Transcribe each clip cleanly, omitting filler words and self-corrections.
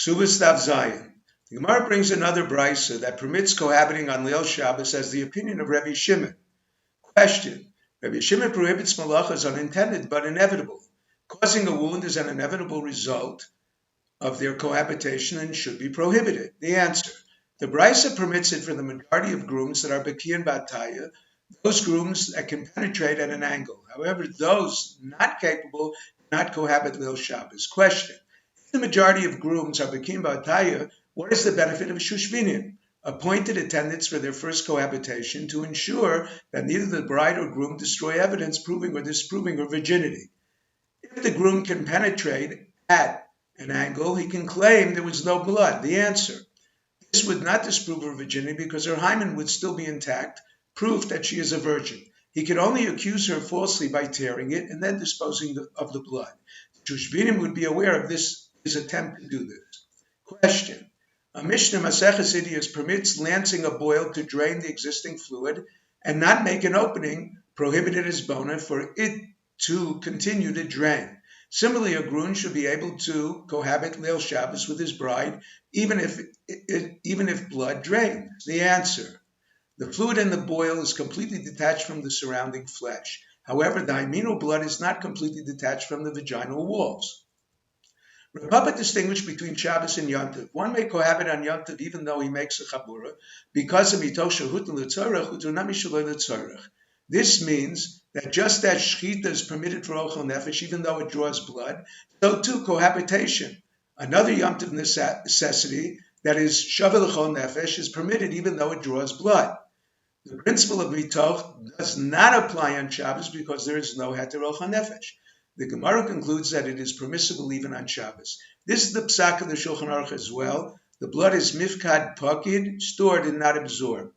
Ksubas Daf Zayin. The Gemara brings another brisa that permits cohabiting on Leil Shabbos as the opinion of Rabbi Shimon. Question. Rabbi Shimon prohibits malachas unintended but inevitable. Causing a wound is an inevitable result of their cohabitation and should be prohibited. The answer. The brisa permits it for the majority of grooms that are Baki and Bataya, those grooms that can penetrate at an angle. However, those not capable cannot cohabit Leil Shabbos. Question. If the majority of grooms are Baki and Bataya, what is the benefit of Shushvinim, appointed attendants for their first cohabitation to ensure that neither the bride or groom destroy evidence proving or disproving her virginity? If the groom can penetrate at an angle, he can claim there was no blood. The answer. This would not disprove her virginity because her hymen would still be intact, proof that she is a virgin. He could only accuse her falsely by tearing it and then disposing of the blood. Shushvinim would be aware of his attempt to do this. Question. A Mishnah Maseches Idiyos permits lancing a boil to drain the existing fluid and not make an opening prohibited as bona for it to continue to drain. Similarly, a groom should be able to cohabit Leil Shabbos with his bride, even if blood drains. The answer. The fluid in the boil is completely detached from the surrounding flesh. However, the hymenal blood is not completely detached from the vaginal walls. Rabbi distinguished between Shabbos and Yontiv. One may cohabit on Yontiv even though he makes a chabura, because of mitoch shehut l'tzorech u'tunami shaloi l'tzorech. This means that just as shechita is permitted for ochel nefesh, even though it draws blood, so too cohabitation, another Yontiv necessity, that is shavel l'chol nefesh, is permitted even though it draws blood. The principle of mitoch does not apply on Shabbos because there is no heter ochel nefesh. The Gemara concludes that it is permissible even on Shabbos. This is the psak of the Shulchan Aruch as well. The blood is mifkad pakid, stored and not absorbed.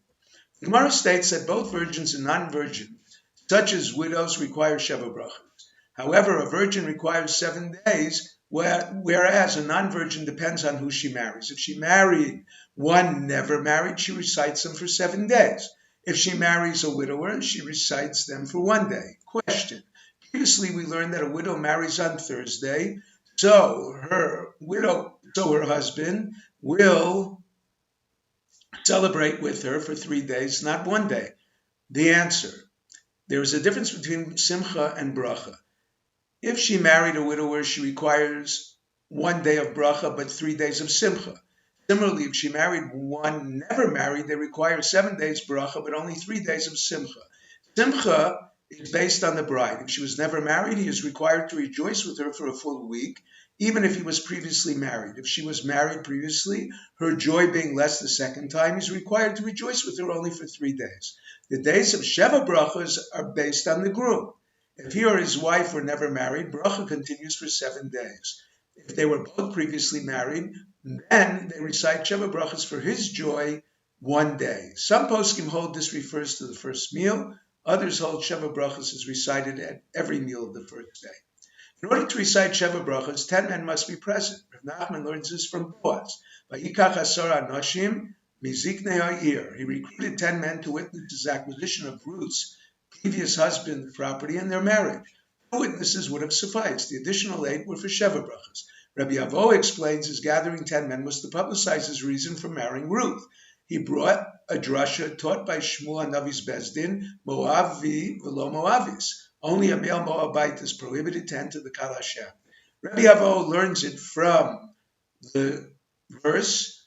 The Gemara states that both virgins and non-virgins, such as widows, require Sheva brachas. However, a virgin requires 7 days, whereas a non-virgin depends on who she marries. If she married one never married, she recites them for 7 days. If she marries a widower, she recites them for 1 day. Question. Previously, we learned that a widow marries on Thursday, so her husband will celebrate with her for 3 days, not 1 day. The answer. There is a difference between simcha and bracha. If she married a widower, she requires 1 day of bracha, but 3 days of simcha. Similarly, if she married one never married, they require 7 days bracha, but only 3 days of simcha. Simcha is based on the bride. If she was never married, he is required to rejoice with her for a full week, even if he was previously married. If she was married previously, her joy being less the second time, he is required to rejoice with her only for 3 days. The days of Sheva brachas are based on the groom. If he or his wife were never married, bracha continues for 7 days. If they were both previously married, then they recite Sheva brachas for his joy 1 day. Some poskim hold this refers to the first meal. Others hold Sheva brachas is recited at every meal of the first day. In order to recite Sheva brachas, 10 men must be present. Rav Nachman learns this from Boaz. Vayikach asara anoshim miziknei ha'ir. He recruited 10 men to witness his acquisition of Ruth's previous husband's property and their marriage. 2 witnesses would have sufficed. The additional 8 were for Sheva brachas. Rabbi Avo explains his gathering 10 men was to publicize his reason for marrying Ruth. He brought a drasha taught by Shmuel Hanavi's Bezdin, Moavi v'lo Moavis. Only a male Moabite is prohibited to enter the Kal Hashem. Rabbi Avo learns it from the verse,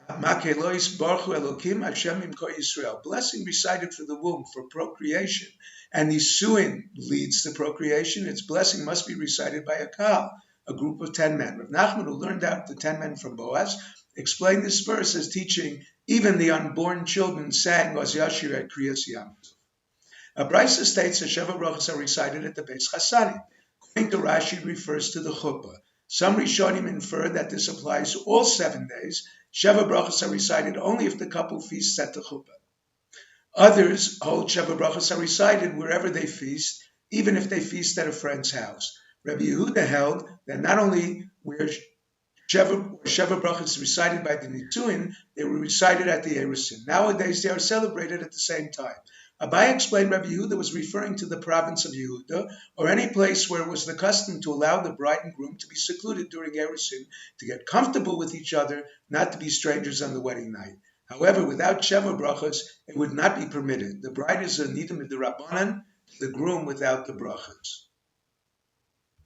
Makelois Baruchu Elokim Hashem Imko Yisrael. Blessing recited for the womb for procreation, and Nisuin leads to procreation. Its blessing must be recited by a Kal, a group of 10 men. Rav Nachman, who learned out the 10 men from Boaz, explained this verse as teaching even the unborn children sang Oz Yashir at Kriyas Yam. A brisa states that Sheva brachas are recited at the Beis Chasanim. According to Rashi, it refers to the chuppah. Some Rishonim infer that this applies to all 7 days. Sheva brachas are recited only if the couple feasts at the chuppah. Others hold Sheva brachas are recited wherever they feast, even if they feast at a friend's house. Rabbi Yehuda held that not only where Sheva brachas recited by the Nituin, they were recited at the Erusin. Nowadays, they are celebrated at the same time. Abai explained Rabbi Yehuda was referring to the province of Yehuda, or any place where it was the custom to allow the bride and groom to be secluded during Erusin, to get comfortable with each other, not to be strangers on the wedding night. However, without Sheva brachas, it would not be permitted. The bride is a nidam d'Rabbanan, the groom without the brachas.